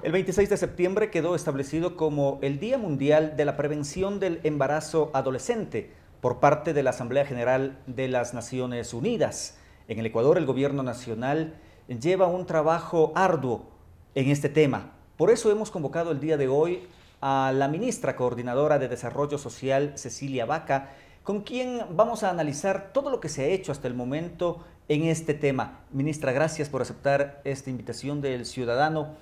El 26 de septiembre quedó establecido como el Día Mundial de la Prevención del Embarazo Adolescente por parte de la Asamblea General de las Naciones Unidas. En el Ecuador, el gobierno nacional lleva un trabajo arduo en este tema. Por eso hemos convocado el día de hoy a la ministra coordinadora de Desarrollo Social, Cecilia Vaca, con quien vamos a analizar todo lo que se ha hecho hasta el momento en este tema. Ministra, gracias por aceptar esta invitación del ciudadano.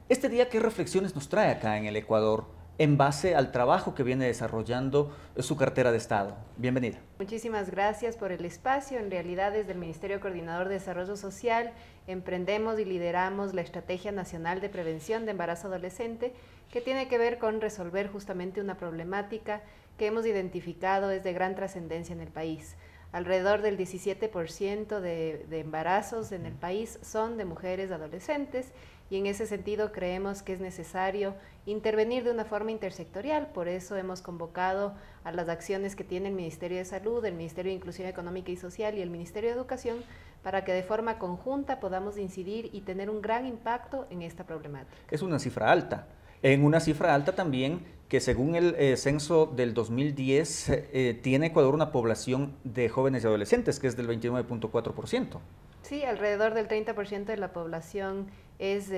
Este día, ¿qué reflexiones nos trae acá en el Ecuador en base al trabajo que viene desarrollando su cartera de Estado? Bienvenida. Muchísimas gracias por el espacio. En realidad, desde el Ministerio Coordinador de Desarrollo Social, emprendemos y lideramos la Estrategia Nacional de Prevención de Embarazo Adolescente, que tiene que ver con resolver justamente una problemática que hemos identificado es de gran trascendencia en el país. Alrededor del 17% de embarazos en el país son de mujeres adolescentes y en ese sentido creemos que es necesario intervenir de una forma intersectorial. Por eso hemos convocado a las acciones que tiene el Ministerio de Salud, el Ministerio de Inclusión Económica y Social y el Ministerio de Educación para que de forma conjunta podamos incidir y tener un gran impacto en esta problemática. Es una cifra alta. En una cifra alta también que según el censo del 2010 tiene Ecuador una población de jóvenes y adolescentes que es del 29.4%. Sí, alrededor del 30% de la población es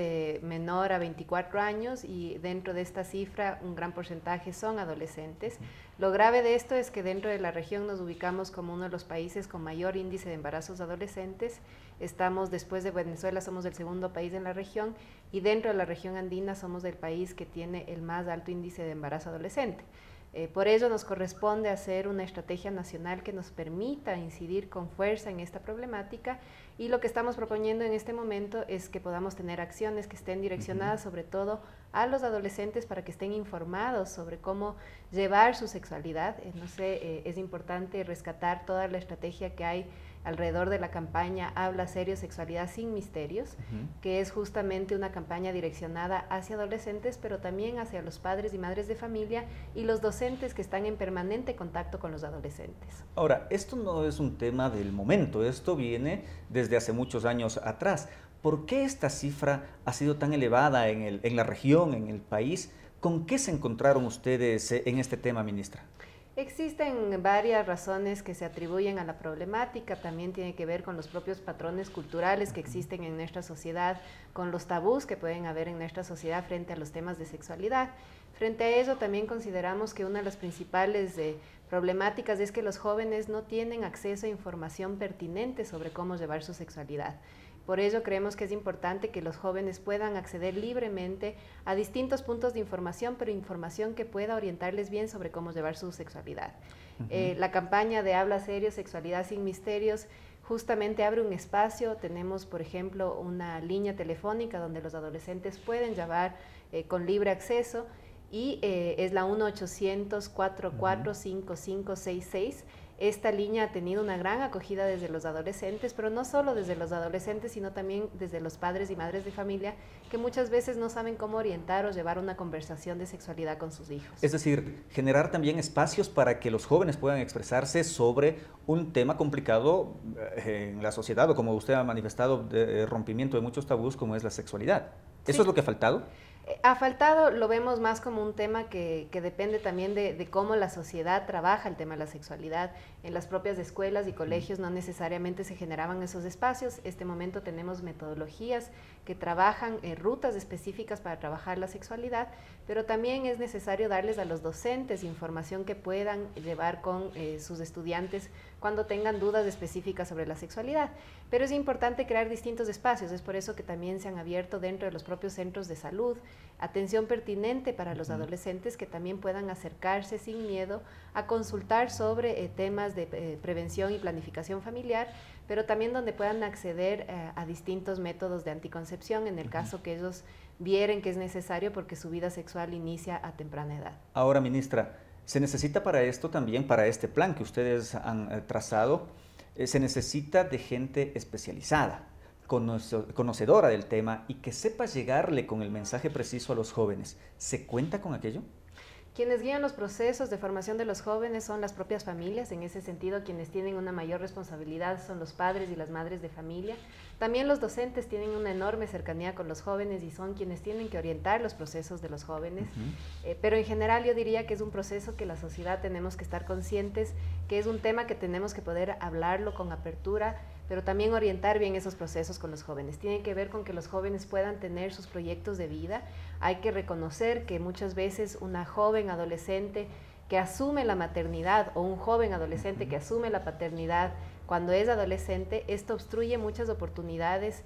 menor a 24 años y dentro de esta cifra un gran porcentaje son adolescentes. Lo grave de esto es que dentro de la región nos ubicamos como uno de los países con mayor índice de embarazos adolescentes. Estamos, después de Venezuela, somos el segundo país en la región y dentro de la región andina somos el país que tiene el más alto índice de embarazo adolescente. Por ello nos corresponde hacer una estrategia nacional que nos permita incidir con fuerza en esta problemática y lo que estamos proponiendo en este momento es que podamos tener acciones que estén direccionadas sobre todo a los adolescentes para que estén informados sobre cómo llevar su sexualidad. Es importante rescatar toda la estrategia que hay alrededor de la campaña Habla Serio, Sexualidad sin Misterios, que es justamente una campaña direccionada hacia adolescentes, pero también hacia los padres y madres de familia y los docentes que están en permanente contacto con los adolescentes. Ahora, esto no es un tema del momento, esto viene desde hace muchos años atrás. ¿Por qué esta cifra ha sido tan elevada en la región, en el país? ¿Con qué se encontraron ustedes en este tema, ministra? Existen varias razones que se atribuyen a la problemática, también tiene que ver con los propios patrones culturales que existen en nuestra sociedad, con los tabús que pueden haber en nuestra sociedad frente a los temas de sexualidad. Frente a ello también consideramos que una de las principales problemáticas es que los jóvenes no tienen acceso a información pertinente sobre cómo llevar su sexualidad. Por ello creemos que es importante que los jóvenes puedan acceder libremente a distintos puntos de información, pero información que pueda orientarles bien sobre cómo llevar su sexualidad. La campaña de Habla Serio, Sexualidad sin Misterios, justamente abre un espacio. Tenemos, por ejemplo, una línea telefónica donde los adolescentes pueden llamar con libre acceso y es la 1-800-445566. Esta línea ha tenido una gran acogida desde los adolescentes, pero no solo desde los adolescentes, sino también desde los padres y madres de familia, que muchas veces no saben cómo orientar o llevar una conversación de sexualidad con sus hijos. Es decir, generar también espacios para que los jóvenes puedan expresarse sobre un tema complicado en la sociedad, o como usted ha manifestado, de rompimiento de muchos tabús, como es la sexualidad. ¿Eso es lo que ha faltado? Ha faltado, lo vemos más como un tema que depende también de cómo la sociedad trabaja el tema de la sexualidad. En las propias escuelas y colegios no necesariamente se generaban esos espacios. Este momento tenemos metodologías que trabajan rutas específicas para trabajar la sexualidad, pero también es necesario darles a los docentes información que puedan llevar con sus estudiantes cuando tengan dudas específicas sobre la sexualidad. Pero es importante crear distintos espacios, es por eso que también se han abierto dentro de los propios centros de salud atención pertinente para los adolescentes que también puedan acercarse sin miedo a consultar sobre temas de prevención y planificación familiar, pero también donde puedan acceder a distintos métodos de anticoncepción en el caso que ellos vieren que es necesario porque su vida sexual inicia a temprana edad. Ahora, ministra, se necesita para esto también, para este plan que ustedes han trazado, se necesita de gente especializada, conocedora del tema y que sepa llegarle con el mensaje preciso a los jóvenes. ¿Se cuenta con aquello? Quienes guían los procesos de formación de los jóvenes son las propias familias. En ese sentido, quienes tienen una mayor responsabilidad son los padres y las madres de familia. También los docentes tienen una enorme cercanía con los jóvenes y son quienes tienen que orientar los procesos de los jóvenes. Pero en general yo diría que es un proceso que la sociedad tenemos que estar conscientes, que es un tema que tenemos que poder hablarlo con apertura, pero también orientar bien esos procesos con los jóvenes. Tiene que ver con que los jóvenes puedan tener sus proyectos de vida. Hay que reconocer que muchas veces una joven adolescente que asume la maternidad o un joven adolescente que asume la paternidad cuando es adolescente, esto obstruye muchas oportunidades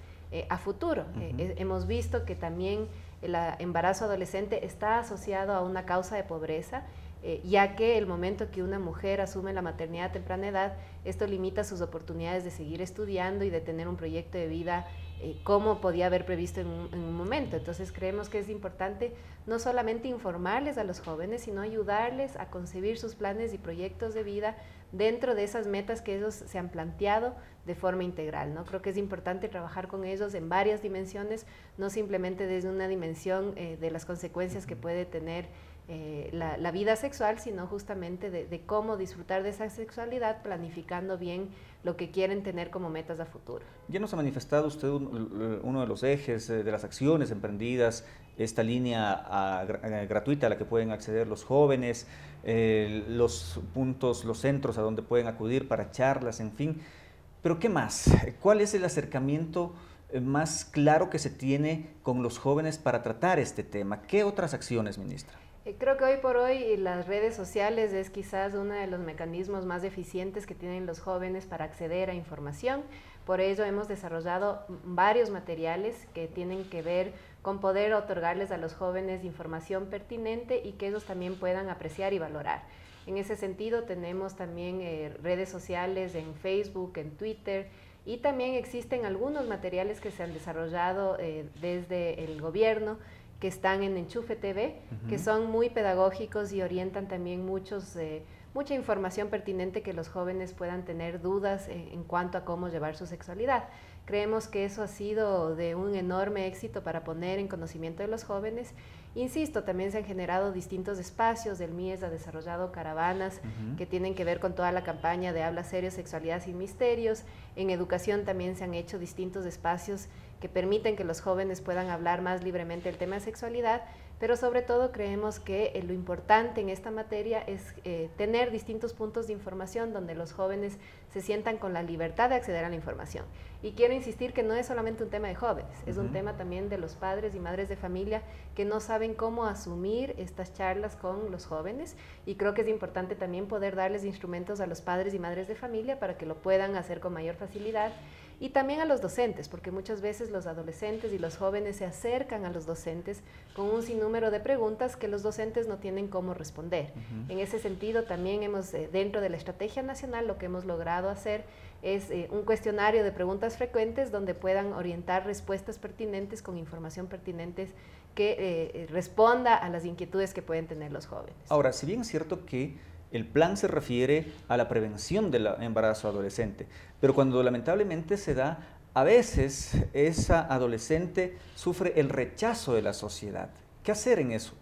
a futuro. Hemos visto que también el embarazo adolescente está asociado a una causa de pobreza, ya que el momento que una mujer asume la maternidad a temprana edad, esto limita sus oportunidades de seguir estudiando y de tener un proyecto de vida como podía haber previsto en un momento. Entonces creemos que es importante no solamente informarles a los jóvenes, sino ayudarles a concebir sus planes y proyectos de vida dentro de esas metas que ellos se han planteado de forma integral, ¿no? Creo que es importante trabajar con ellos en varias dimensiones, no simplemente desde una dimensión de las consecuencias que puede tener la vida sexual, sino justamente de cómo disfrutar de esa sexualidad, planificando bien lo que quieren tener como metas a futuro. Ya nos ha manifestado usted uno de los ejes de las acciones emprendidas, esta línea gratuita a la que pueden acceder los jóvenes, los puntos, los centros a donde pueden acudir para charlas, en fin. Pero ¿qué más? ¿Cuál es el acercamiento más claro que se tiene con los jóvenes para tratar este tema? ¿Qué otras acciones, ministra? Creo que hoy por hoy las redes sociales es quizás uno de los mecanismos más eficientes que tienen los jóvenes para acceder a información. Por ello hemos desarrollado varios materiales que tienen que ver con poder otorgarles a los jóvenes información pertinente y que ellos también puedan apreciar y valorar. En ese sentido tenemos también redes sociales en Facebook, en Twitter, y también existen algunos materiales que se han desarrollado desde el gobierno, que están en Enchufe TV, que son muy pedagógicos y orientan también mucha información pertinente que los jóvenes puedan tener dudas en cuanto a cómo llevar su sexualidad. Creemos que eso ha sido de un enorme éxito para poner en conocimiento de los jóvenes. Insisto, también se han generado distintos espacios. El MIES ha desarrollado caravanas que tienen que ver con toda la campaña de Habla Serio, Sexualidad sin Misterios. En educación también se han hecho distintos espacios que permiten que los jóvenes puedan hablar más libremente del tema de sexualidad, pero sobre todo creemos que lo importante en esta materia es tener distintos puntos de información donde los jóvenes se sientan con la libertad de acceder a la información. Y quiero insistir que no es solamente un tema de jóvenes, es un tema también de los padres y madres de familia que no saben cómo asumir estas charlas con los jóvenes, y creo que es importante también poder darles instrumentos a los padres y madres de familia para que lo puedan hacer con mayor facilidad. Y también a los docentes, porque muchas veces los adolescentes y los jóvenes se acercan a los docentes con un sinnúmero de preguntas que los docentes no tienen cómo responder. En ese sentido, también hemos, dentro de la Estrategia Nacional, lo que hemos logrado hacer es un cuestionario de preguntas frecuentes donde puedan orientar respuestas pertinentes con información pertinente que responda a las inquietudes que pueden tener los jóvenes. Ahora, si bien es cierto que el plan se refiere a la prevención del embarazo adolescente, pero cuando lamentablemente se da, a veces esa adolescente sufre el rechazo de la sociedad. ¿Qué hacer en eso?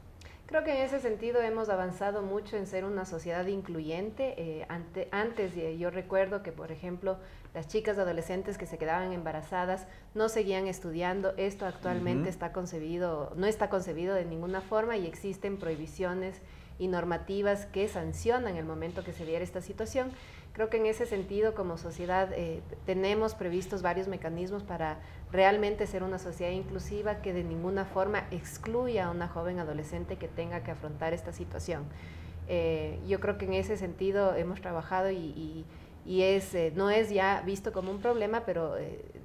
Creo que en ese sentido hemos avanzado mucho en ser una sociedad incluyente. Antes yo recuerdo que, por ejemplo, las chicas adolescentes que se quedaban embarazadas no seguían estudiando. Esto actualmente no está concebido de ninguna forma y existen prohibiciones y normativas que sancionan el momento que se diera esta situación. Creo que en ese sentido, como sociedad, tenemos previstos varios mecanismos para realmente ser una sociedad inclusiva que de ninguna forma excluya a una joven adolescente que tenga que afrontar esta situación. Yo creo que en ese sentido hemos trabajado y no es ya visto como un problema, pero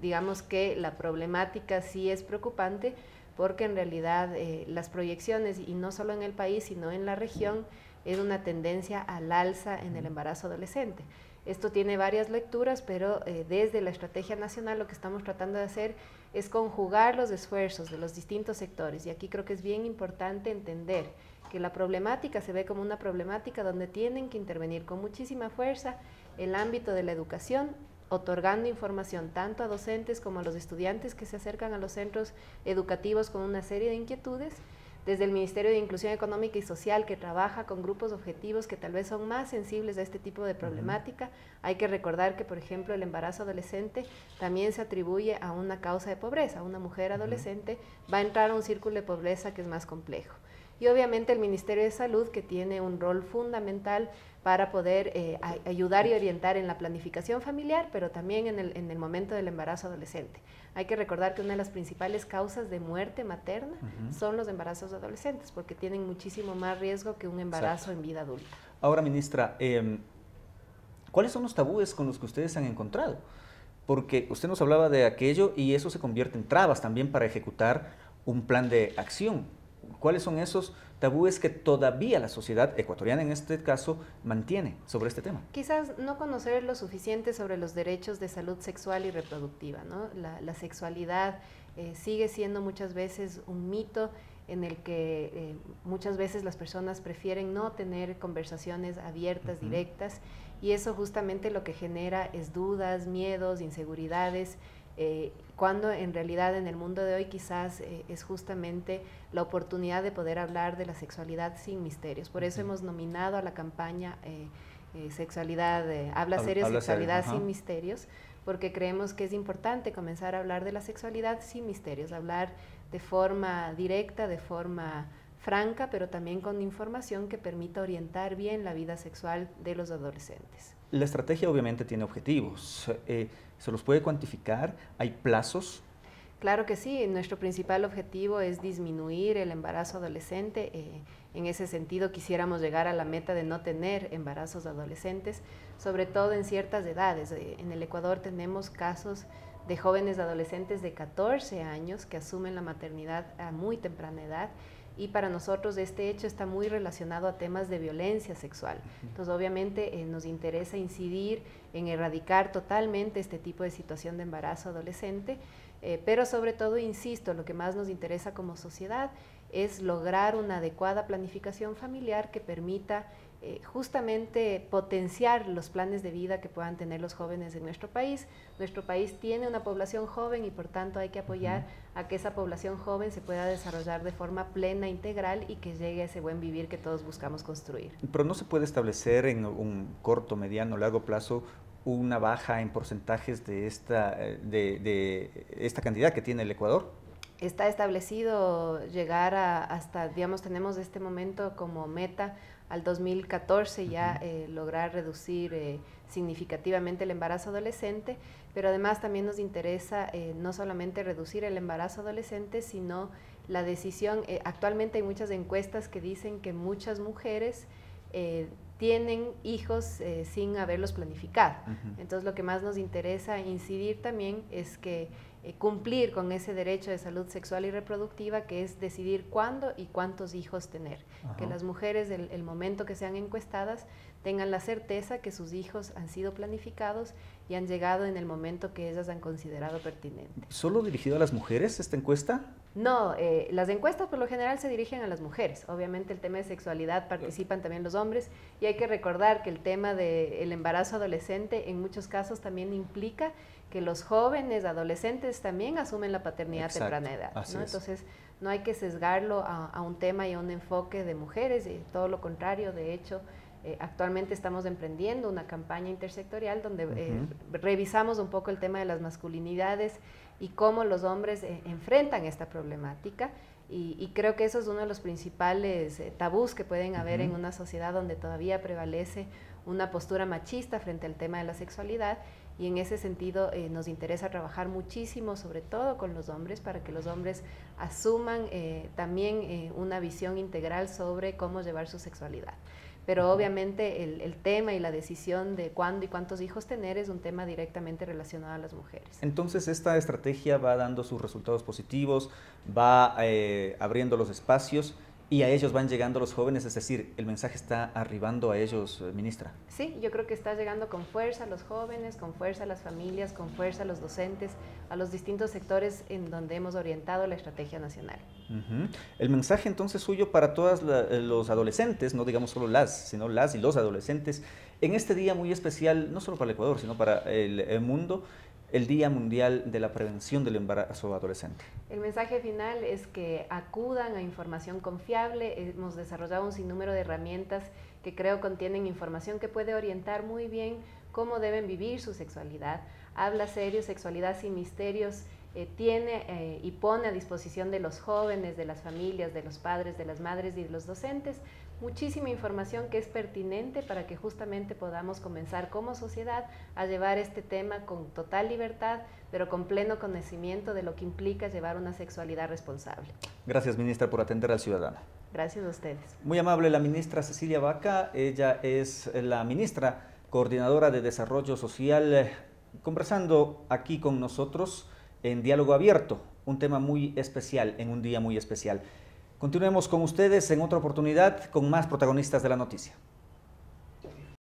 digamos que la problemática sí es preocupante, porque en realidad las proyecciones, y no solo en el país, sino en la región, es una tendencia al alza en el embarazo adolescente. Esto tiene varias lecturas, pero desde la Estrategia Nacional lo que estamos tratando de hacer es conjugar los esfuerzos de los distintos sectores, y aquí creo que es bien importante entender que la problemática se ve como una problemática donde tienen que intervenir con muchísima fuerza el ámbito de la educación, otorgando información tanto a docentes como a los estudiantes que se acercan a los centros educativos con una serie de inquietudes. desde el Ministerio de Inclusión Económica y Social, que trabaja con grupos objetivos que tal vez son más sensibles a este tipo de problemática. Hay que recordar que, por ejemplo, el embarazo adolescente también se atribuye a una causa de pobreza. Una mujer adolescente va a entrar a un círculo de pobreza que es más complejo. Y obviamente el Ministerio de Salud, que tiene un rol fundamental para poder ayudar y orientar en la planificación familiar, pero también en el momento del embarazo adolescente. Hay que recordar que una de las principales causas de muerte materna son los embarazos adolescentes, porque tienen muchísimo más riesgo que un embarazo en vida adulta. Ahora, ministra, ¿cuáles son los tabúes con los que ustedes han encontrado? Porque usted nos hablaba de aquello y eso se convierte en trabas también para ejecutar un plan de acción. ¿Cuáles son esos tabúes que todavía la sociedad ecuatoriana, en este caso, mantiene sobre este tema? Quizás no conocer lo suficiente sobre los derechos de salud sexual y reproductiva, ¿no? La sexualidad sigue siendo muchas veces un mito en el que muchas veces las personas prefieren no tener conversaciones abiertas, directas, y eso justamente lo que genera es dudas, miedos, inseguridades, cuando en realidad en el mundo de hoy quizás es justamente la oportunidad de poder hablar de la sexualidad sin misterios. Por eso hemos nominado a la campaña Habla Serio, Sexualidad sin Misterios, porque creemos que es importante comenzar a hablar de la sexualidad sin misterios, hablar de forma directa, de forma franca, pero también con información que permita orientar bien la vida sexual de los adolescentes. La estrategia obviamente tiene objetivos. ¿Se los puede cuantificar? ¿Hay plazos? Claro que sí. Nuestro principal objetivo es disminuir el embarazo adolescente. En ese sentido, quisiéramos llegar a la meta de no tener embarazos adolescentes, sobre todo en ciertas edades. En el Ecuador tenemos casos de jóvenes adolescentes de 14 años que asumen la maternidad a muy temprana edad, y para nosotros este hecho está muy relacionado a temas de violencia sexual. Entonces, obviamente, nos interesa incidir en erradicar totalmente este tipo de situación de embarazo adolescente, pero sobre todo, insisto, lo que más nos interesa como sociedad es lograr una adecuada planificación familiar que permita justamente potenciar los planes de vida que puedan tener los jóvenes en nuestro país. Nuestro país tiene una población joven y por tanto hay que apoyar a que esa población joven se pueda desarrollar de forma plena, integral, y que llegue a ese buen vivir que todos buscamos construir. Pero no se puede establecer en un corto, mediano, largo plazo una baja en porcentajes de esta cantidad que tiene el Ecuador. Está establecido llegar hasta, digamos, tenemos este momento como meta al 2014 ya lograr reducir significativamente el embarazo adolescente, pero además también nos interesa no solamente reducir el embarazo adolescente, sino la decisión. Actualmente hay muchas encuestas que dicen que muchas mujeres tienen hijos sin haberlos planificado. Entonces, lo que más nos interesa incidir también es que cumplir con ese derecho de salud sexual y reproductiva, que es decidir cuándo y cuántos hijos tener. Que las mujeres, el momento que sean encuestadas, tengan la certeza que sus hijos han sido planificados y han llegado en el momento que ellas han considerado pertinente. ¿Solo dirigido a las mujeres esta encuesta? No, las encuestas por lo general se dirigen a las mujeres. Obviamente el tema de sexualidad participan también los hombres, y hay que recordar que el tema del embarazo adolescente en muchos casos también implica que los jóvenes adolescentes también asumen la paternidad temprana edad, ¿no? Entonces no hay que sesgarlo a un tema y a un enfoque de mujeres, y todo lo contrario. De hecho, actualmente estamos emprendiendo una campaña intersectorial donde revisamos un poco el tema de las masculinidades y cómo los hombres enfrentan esta problemática, y creo que eso es uno de los principales tabús que pueden haber en una sociedad donde todavía prevalece una postura machista frente al tema de la sexualidad, y en ese sentido nos interesa trabajar muchísimo, sobre todo con los hombres, para que los hombres asuman también una visión integral sobre cómo llevar su sexualidad. Pero obviamente el tema y la decisión de cuándo y cuántos hijos tener es un tema directamente relacionado a las mujeres. Entonces, esta estrategia va dando sus resultados positivos, va abriendo los espacios, y a ellos van llegando los jóvenes, es decir, el mensaje está arribando a ellos, ministra. Sí, yo creo que está llegando con fuerza a los jóvenes, con fuerza a las familias, con fuerza a los docentes, a los distintos sectores en donde hemos orientado la estrategia nacional. El mensaje entonces suyo para todos los adolescentes, no digamos solo sino las y los adolescentes, en este día muy especial, no solo para el Ecuador, sino para el mundo, el Día Mundial de la Prevención del Embarazo Adolescente? El mensaje final es que acudan a información confiable. Hemos desarrollado un sinnúmero de herramientas que creo contienen información que puede orientar muy bien cómo deben vivir su sexualidad. Habla serio, Sexualidad sin Misterios, tiene y pone a disposición de los jóvenes, de las familias, de los padres, de las madres y de los docentes muchísima información que es pertinente para que justamente podamos comenzar como sociedad a llevar este tema con total libertad, pero con pleno conocimiento de lo que implica llevar una sexualidad responsable. Gracias, ministra, por atender al ciudadano. Gracias a ustedes. Muy amable la ministra Cecilia Vaca, ella es la ministra coordinadora de Desarrollo Social, conversando aquí con nosotros en Diálogo Abierto, un tema muy especial, en un día muy especial. Continuemos con ustedes en otra oportunidad con más protagonistas de la noticia.